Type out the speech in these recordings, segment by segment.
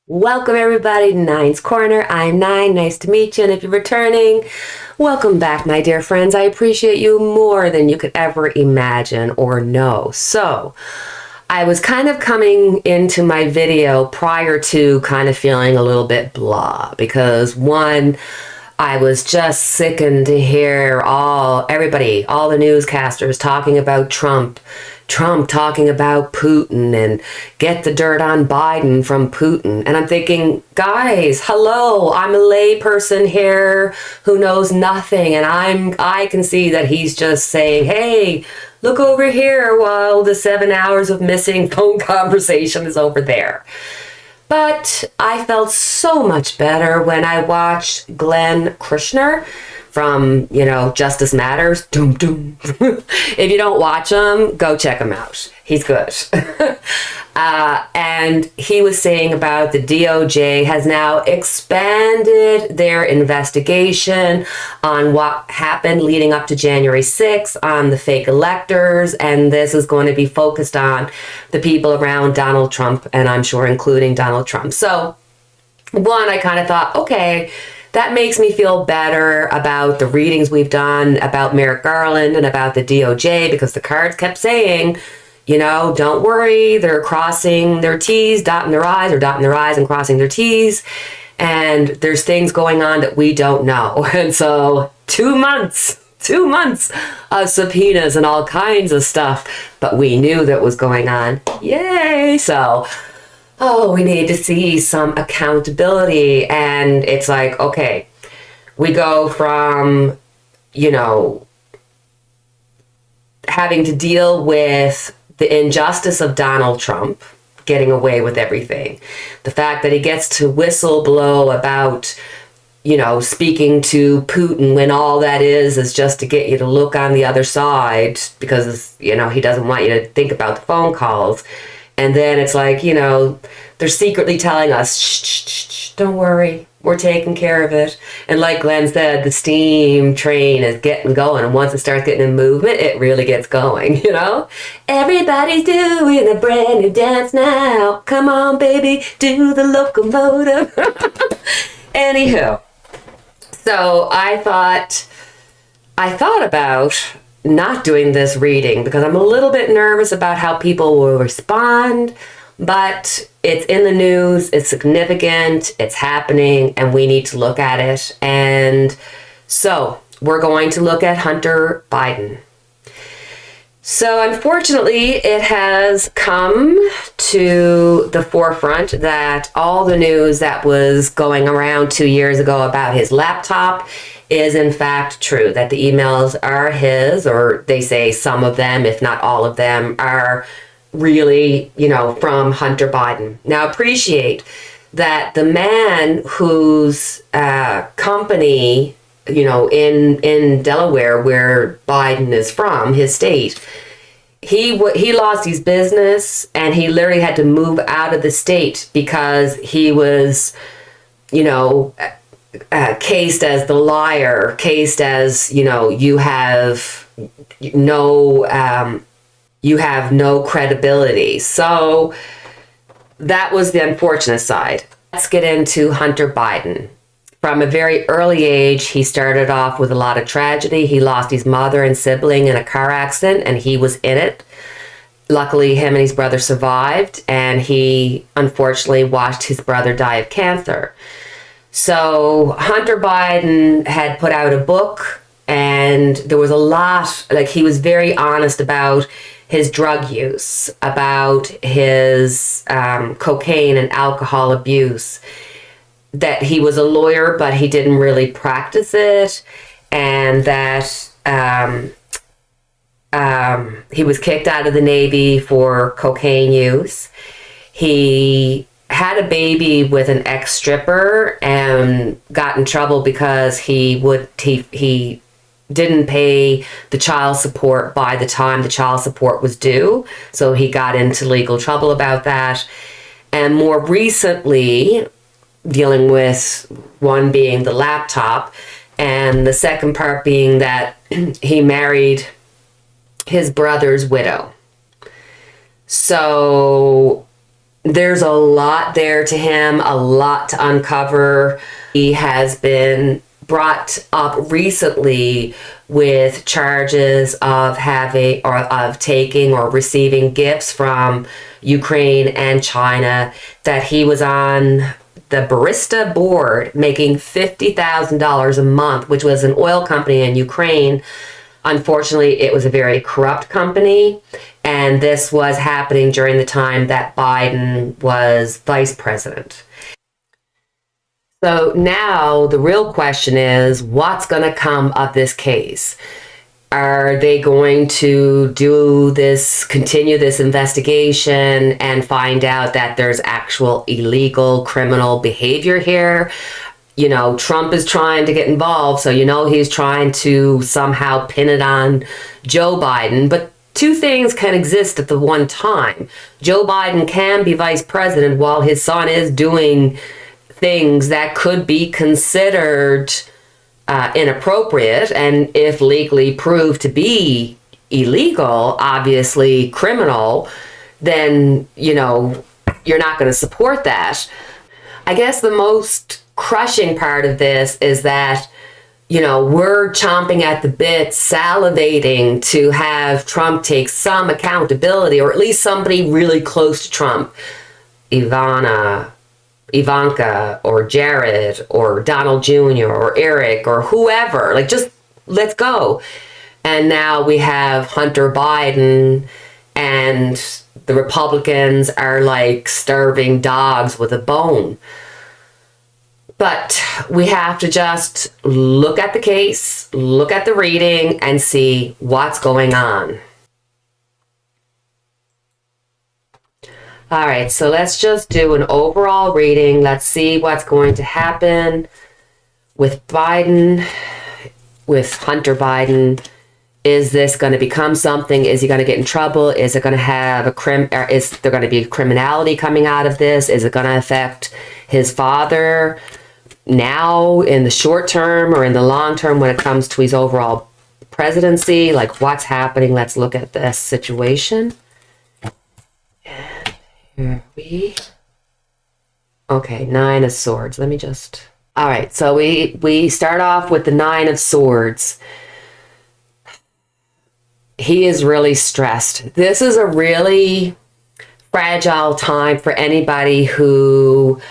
Welcome everybody to Nine's Corner. I'm Nine. Nice to meet you. And if you're returning, welcome back, my dear friends. I appreciate you more than you could ever imagine or know. So, I was kind of coming into my video prior to kind of feeling a little bit blah because one, I was just sickened to hear all the newscasters talking about Trump talking about Putin and get the dirt on Biden from Putin. And I'm thinking, guys, hello, I'm a lay person here who knows nothing. And I can see that he's just saying, hey, look over here while the 7 hours of missing phone conversation is over there. But I felt so much better when I watched Glenn Krishner from, Justice Matters. Doom, doom. If you don't watch him, go check him out. He's good. And he was saying about the DOJ has now expanded their investigation on what happened leading up to January 6th on the fake electors. And this is going to be focused on the people around Donald Trump, and I'm sure including Donald Trump. So, one, I kind of thought, okay, that makes me feel better about the readings we've done about Merrick Garland and about the DOJ, because the cards kept saying, don't worry, they're crossing their T's, dotting their I's, or dotting their I's and crossing their T's. And there's things going on that we don't know. And so 2 months of subpoenas and all kinds of stuff, but we knew that was going on. Yay! So, we need to see some accountability. And it's like, okay, we go from, having to deal with the injustice of Donald Trump getting away with everything. The fact that he gets to whistle blow about, speaking to Putin when all that is just to get you to look on the other side because, he doesn't want you to think about the phone calls. And then it's like, they're secretly telling us, shh, don't worry, we're taking care of it. And like Glenn said, the steam train is getting going. And once it starts getting in movement, it really gets going, Everybody's doing a brand new dance now. Come on, baby, do the locomotive. Anywho, so I thought about not doing this reading because I'm a little bit nervous about how people will respond, but it's in the news, it's significant, it's happening, and we need to look at it. And so we're going to look at Hunter Biden. So unfortunately, it has come to the forefront that all the news that was going around 2 years ago about his laptop is in fact true, that the emails are his, or they say some of them, if not all of them, are really, from Hunter Biden. Now appreciate that the man whose company, in Delaware, where Biden is from, his state, he lost his business and he literally had to move out of the state because he was, cased as the liar, cased as, you have no credibility. So that was the unfortunate side. Let's get into Hunter Biden. From a very early age, he started off with a lot of tragedy. He lost his mother and sibling in a car accident, and he was in it. Luckily, him and his brother survived, and he unfortunately watched his brother die of cancer. So Hunter Biden had put out a book, and there was a lot, he was very honest about his drug use, about his cocaine and alcohol abuse, that he was a lawyer, but he didn't really practice it, and that he was kicked out of the Navy for cocaine use. He had a baby with an ex-stripper and got in trouble because he didn't pay the child support by the time the child support was due. So he got into legal trouble about that. And more recently, dealing with one being the laptop, and the second part being that he married his brother's widow. So there's a lot there to him, a lot to uncover. He has been brought up recently with charges of having or of taking or receiving gifts from Ukraine and China, that he was on the barista board making $50,000 a month, which was an oil company in Ukraine. Unfortunately, it was a very corrupt company, and this was happening during the time that Biden was vice president. So now the real question is, what's going to come of this case? Are they going to continue this investigation and find out that there's actual illegal criminal behavior here? You know, Trump is trying to get involved, so you know he's trying to somehow pin it on Joe Biden. But two things can exist at the one time. Joe Biden can be vice president while his son is doing things that could be considered inappropriate, and if legally proved to be illegal, obviously criminal, then, you know, you're not going to support that. I guess the most crushing part of this is that, you know, we're chomping at the bit, salivating to have Trump take some accountability, or at least somebody really close to Trump. Ivanka or Jared or Donald Jr. or Eric or whoever, like, just let's go. And now we have Hunter Biden, and the Republicans are like starving dogs with a bone. But we have to just look at the case, look at the reading, and see what's going on. All right, so let's just do an overall reading. Let's see what's going to happen with Biden, with Hunter Biden. Is this going to become something? Is he going to get in trouble? Is it going to have is there going to be criminality coming out of this? Is it going to affect his father now in the short term or in the long term when it comes to his overall presidency? Like, what's happening? Let's look at this situation. Okay, Nine of Swords. Let me just... All right, so we start off with the Nine of Swords. He is really stressed. This is a really fragile time for anybody who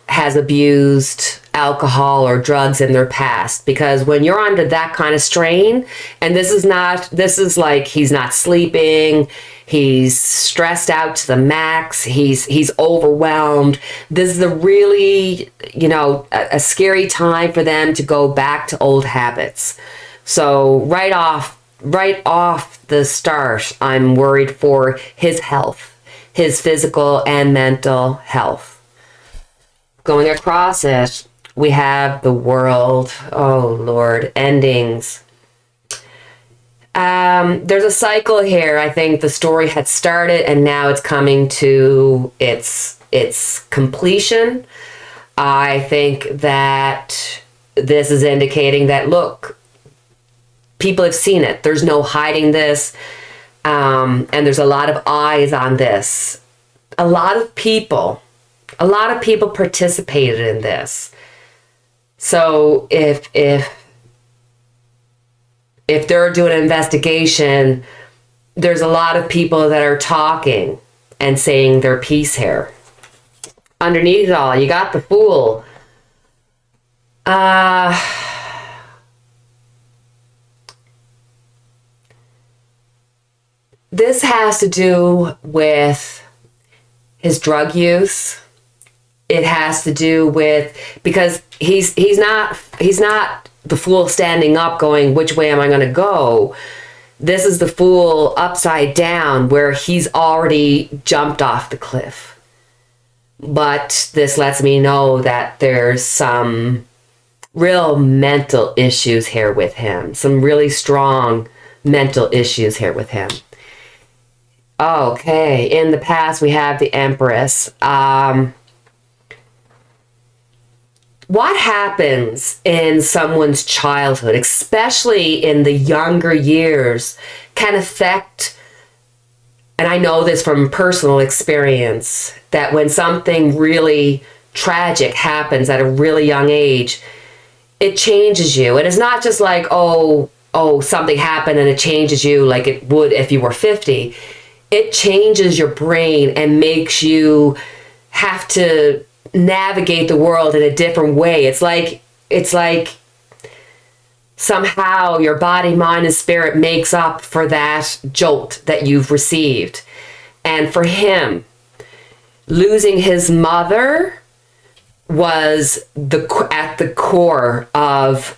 has abused alcohol or drugs in their past, because when you're under that kind of strain, and this is like he's not sleeping, he's stressed out to the max, he's overwhelmed. This is a really, you know, a scary time for them to go back to old habits. So right off the start, I'm worried for his health, his physical and mental health. Going across it, we have the World. Oh, Lord. Endings. There's a cycle here. I think the story had started and now it's coming to its completion. I think that this is indicating that, look, people have seen it. There's no hiding this. And there's a lot of eyes on this. A lot of people participated in this. So if they're doing an investigation, there's a lot of people that are talking and saying their piece here. Underneath it all, you got the Fool. This has to do with his drug use. It has to do with, because he's not the Fool standing up going, which way am I going to go? This is the Fool upside down, where he's already jumped off the cliff. But this lets me know that there's some real mental issues here with him. Some really strong mental issues here with him. Okay, in the past we have the Empress. What happens in someone's childhood, especially in the younger years, can affect and I know this from personal experience, that when something really tragic happens at a really young age, it changes you. And it's not just like, oh, something happened and it changes you like it would if you were 50. It changes your brain and makes you have to navigate the world in a different way. It's like somehow your body, mind, and spirit makes up for that jolt that you've received. And for him, losing his mother was at the core of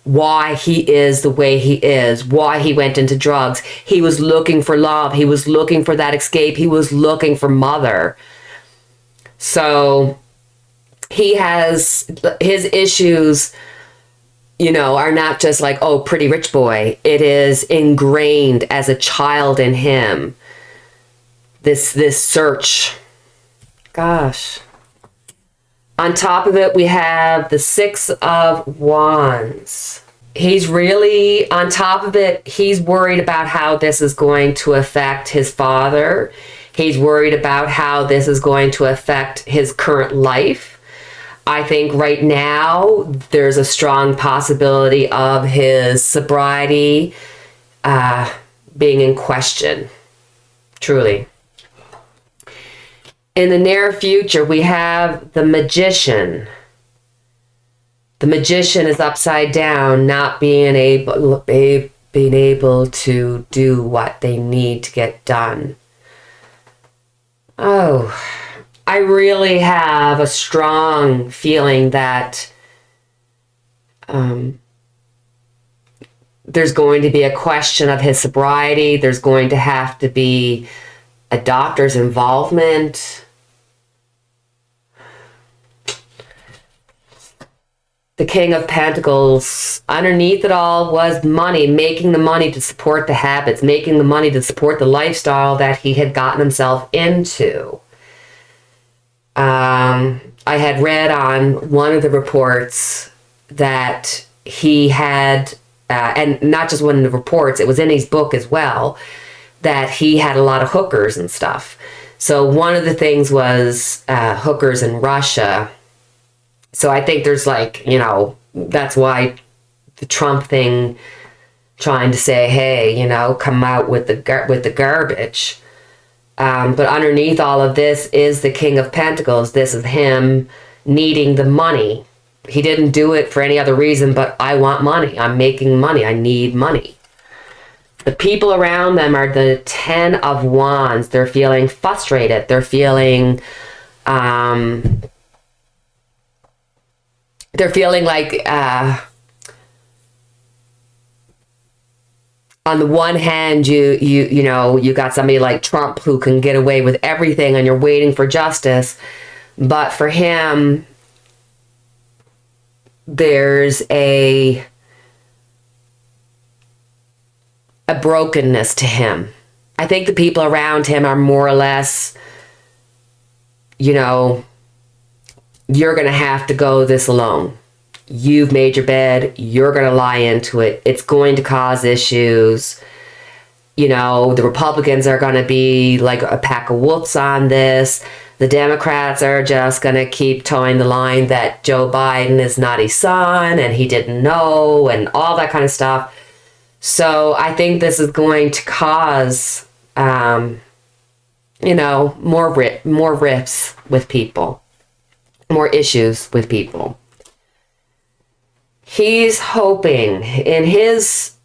why he is the way he is, why he went into drugs. He was looking for love. He was looking for that escape. He was looking for mother. So he has his issues, you know, are not just like, oh, pretty rich boy. It is ingrained as a child in him. This search. Gosh. On top of it, we have the Six of Wands. He's really, on top of it, he's worried about how this is going to affect his father. He's worried about how this is going to affect his current life. I think right now there's a strong possibility of his sobriety being in question, truly. In the near future, we have the Magician. The Magician is upside down, not being able to do what they need to get done. Oh, I really have a strong feeling that there's going to be a question of his sobriety. There's going to have to be a doctor's involvement. The King of Pentacles, underneath it all was money, making the money to support the habits, making the money to support the lifestyle that he had gotten himself into. I had read on one of the reports that he had, and not just one of the reports, it was in his book as well, that he had a lot of hookers and stuff. So one of the things was hookers in Russia. So I think there's like, you know, that's why the Trump thing, trying to say, hey, you know, come out with the garbage. But underneath all of this is the King of Pentacles. This is him needing the money. He didn't do it for any other reason, but I want money. I'm making money. I need money. The people around them are the Ten of Wands. They're feeling frustrated. They're feeling like, on the one hand, you know, you got somebody like Trump who can get away with everything and you're waiting for justice. But for him, there's a brokenness to him. I think the people around him are more or less, you know, you're going to have to go this alone. You've made your bed. You're going to lie into it. It's going to cause issues. You know, the Republicans are going to be like a pack of wolves on this. The Democrats are just going to keep towing the line that Joe Biden is not his son and he didn't know and all that kind of stuff. So I think this is going to cause, you know, more rifts with people. More issues with people. He's hoping in his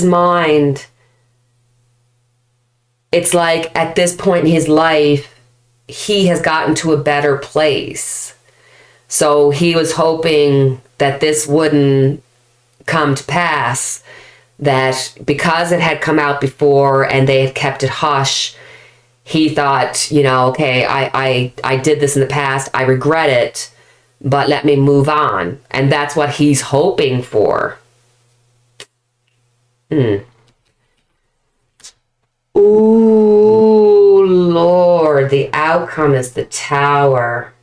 mind, it's like at this point in his life, he has gotten to a better place. So he was hoping that this wouldn't come to pass, that because it had come out before and they had kept it hush, he thought, you know, okay, I did this in the past. I regret it, but let me move on. And that's what he's hoping for. Ooh, Lord, the outcome is the Tower.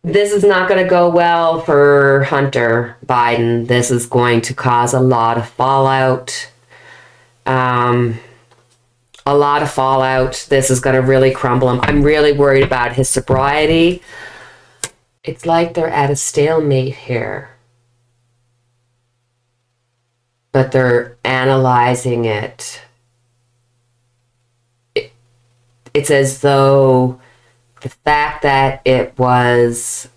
This is not going to go well for Hunter Biden. This is going to cause a lot of fallout. A lot of fallout. This is going to really crumble him. I'm really worried about his sobriety. It's like they're at a stalemate here. But they're analyzing it. It's as though the fact that it was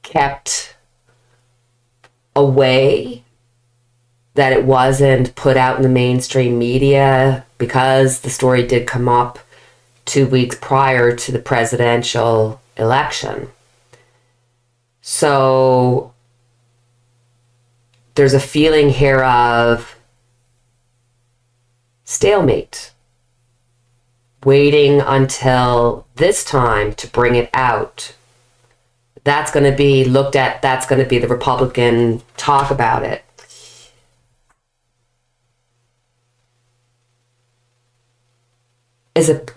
kept away, that it wasn't put out in the mainstream media, because the story did come up 2 weeks prior to the presidential election. So there's a feeling here of stalemate, waiting until this time to bring it out. That's going to be looked at, that's going to be the Republican talk about it. Is it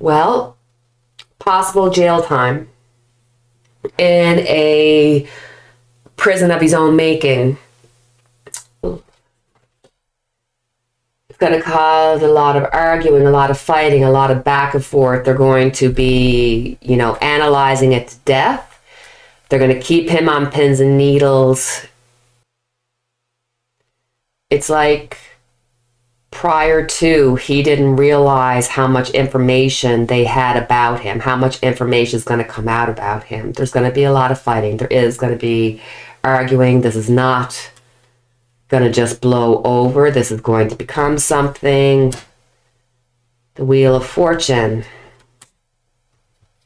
well, possible jail time in a prison of his own making. It's going to cause a lot of arguing, a lot of fighting, a lot of back and forth. They're going to be, analyzing it to death. They're going to keep him on pins and needles. It's like prior to, he didn't realize how much information they had about him, how much information is going to come out about him. There's going to be a lot of fighting. There is going to be arguing. This is not going to just blow over. This is going to become something. The Wheel of Fortune,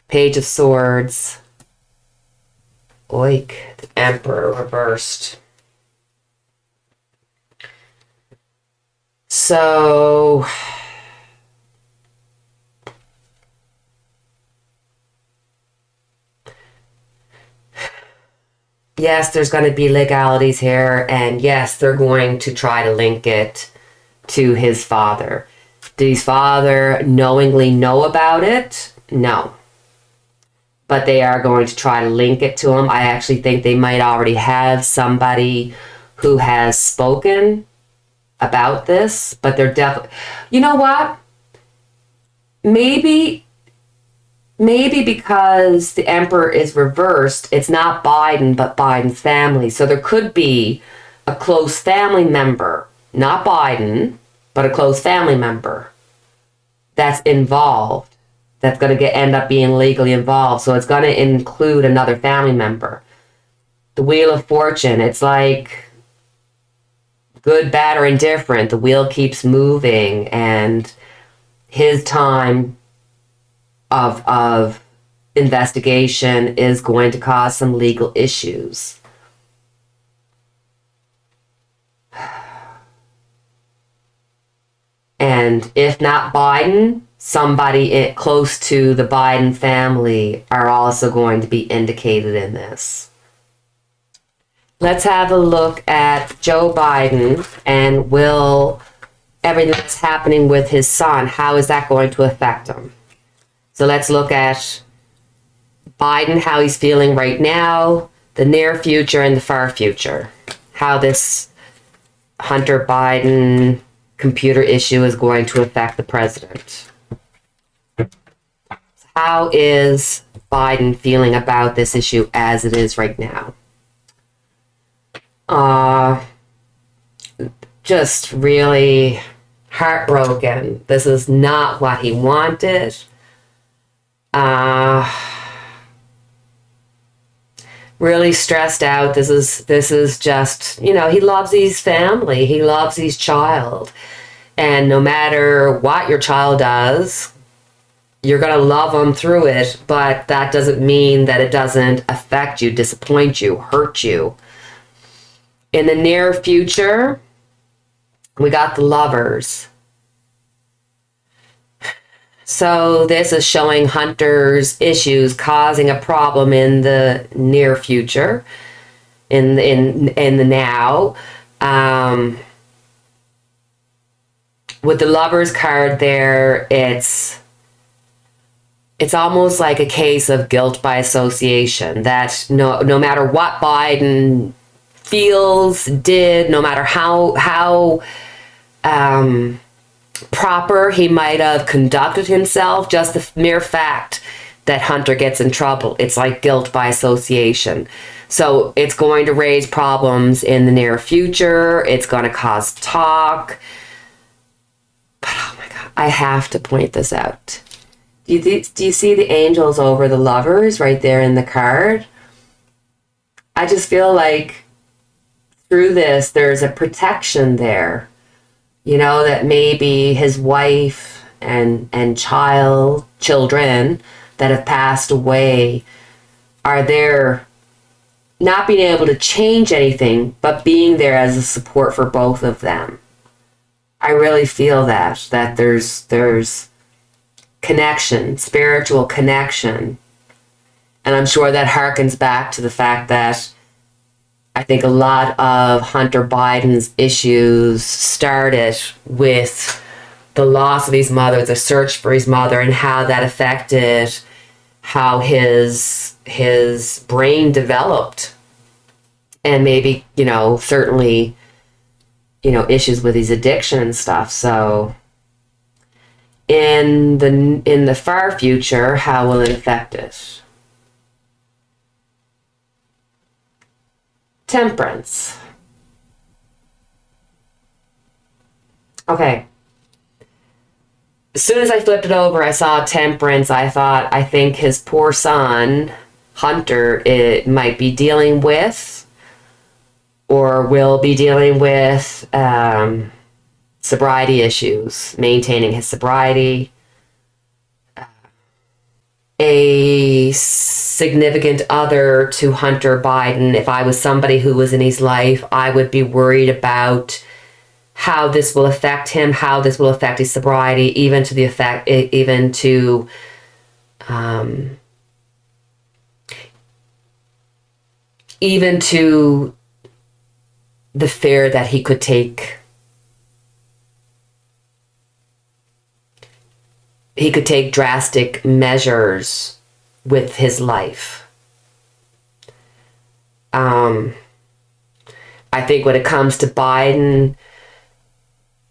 Page of Swords, Oik, the Emperor reversed. So, yes, there's going to be legalities here, and yes, they're going to try to link it to his father. Did his father knowingly know about it? No. But they are going to try to link it to him. I actually think they might already have somebody who has spoken about this, but they're definitely, you know what? Maybe because the Emperor is reversed, it's not Biden, but Biden's family. So there could be a close family member, not Biden, but a close family member that's involved, that's going to end up being legally involved. So it's going to include another family member. The Wheel of Fortune, it's like good, bad, or indifferent. The wheel keeps moving, and his time of investigation is going to cause some legal issues. And if not Biden, somebody close to the Biden family are also going to be indicated in this. Let's have a look at Joe Biden, and will everything that's happening with his son, how is that going to affect him? So let's look at Biden, how he's feeling right now, the near future and the far future. How this Hunter Biden computer issue is going to affect the president. How is Biden feeling about this issue as it is right now? Just really heartbroken. This is not what he wanted. Really stressed out. This is just, he loves his family. He loves his child. And no matter what your child does, you're going to love them through it, but that doesn't mean that it doesn't affect you, disappoint you, hurt you. In the near future, we got the Lovers. So this is showing Hunter's issues causing a problem in the near future, in the now. with the Lovers card there, it's almost like a case of guilt by association, that no matter what Biden feels, did, no matter how proper he might have conducted himself, just the mere fact that Hunter gets in trouble, it's like guilt by association. So it's going to raise problems in the near future. It's going to cause talk. But oh my God, I have to point this out. Do you see the angels over the Lovers right there in the card? I just feel like through this, there's a protection there. You know, that maybe his wife and children that have passed away are there, not being able to change anything, but being there as a support for both of them. I really feel that there's connection, spiritual connection. And I'm sure that harkens back to the fact that I think a lot of Hunter Biden's issues started with the loss of his mother, the search for his mother, and how that affected how his brain developed. And maybe, certainly, issues with his addiction and stuff. So in the far future, how will it affect it? Temperance. Okay. As soon as I flipped it over, I saw Temperance. I think his poor son, Hunter, it might be dealing with, or will be dealing with, sobriety issues, maintaining his sobriety. A significant other to Hunter Biden, if I was somebody who was in his life, I would be worried about how this will affect him, how this will affect his sobriety, even to the fear that he could take. He could take drastic measures with his life. I think when it comes to Biden,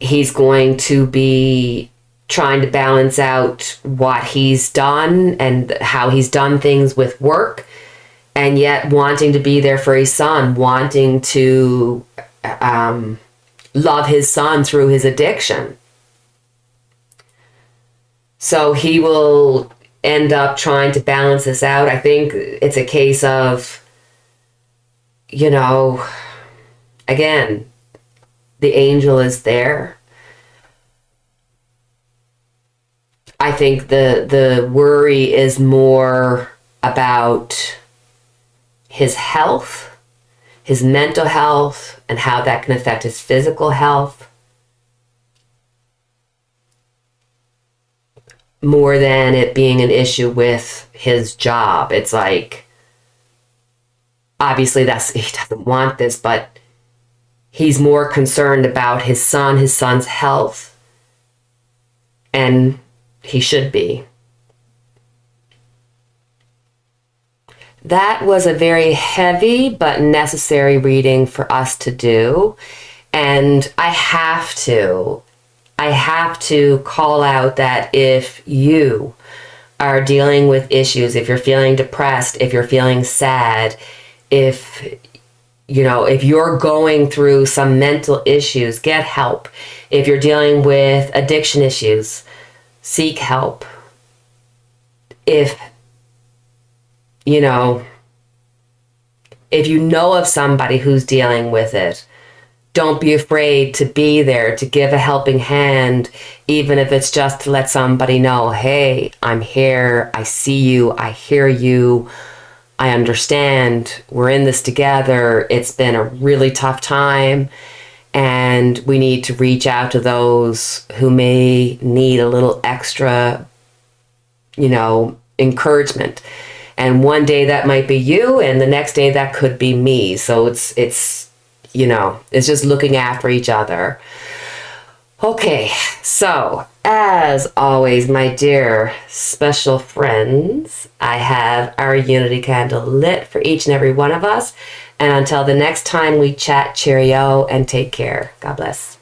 he's going to be trying to balance out what he's done and how he's done things with work, and yet wanting to be there for his son, wanting to love his son through his addiction. So he will end up trying to balance this out. I think it's a case of, again, the angel is there. I think the worry is more about his health, his mental health, and how that can affect his physical health, more than it being an issue with his job. It's like, obviously he doesn't want this, but he's more concerned about his son's health, and he should be. That was a very heavy but necessary reading for us to do, and I have to call out that if you are dealing with issues, if you're feeling depressed, if you're feeling sad, if you're going through some mental issues, get help. If you're dealing with addiction issues, seek help. If you know of somebody who's dealing with it, don't be afraid to be there, to give a helping hand, even if it's just to let somebody know, hey, I'm here, I see you, I hear you, I understand, we're in this together, it's been a really tough time, and we need to reach out to those who may need a little extra, encouragement. And one day that might be you, and the next day that could be me. So it's just looking after each other. Okay, so as always, my dear special friends, I have our unity candle lit for each and every one of us. And until the next time we chat, cheerio and take care. God bless.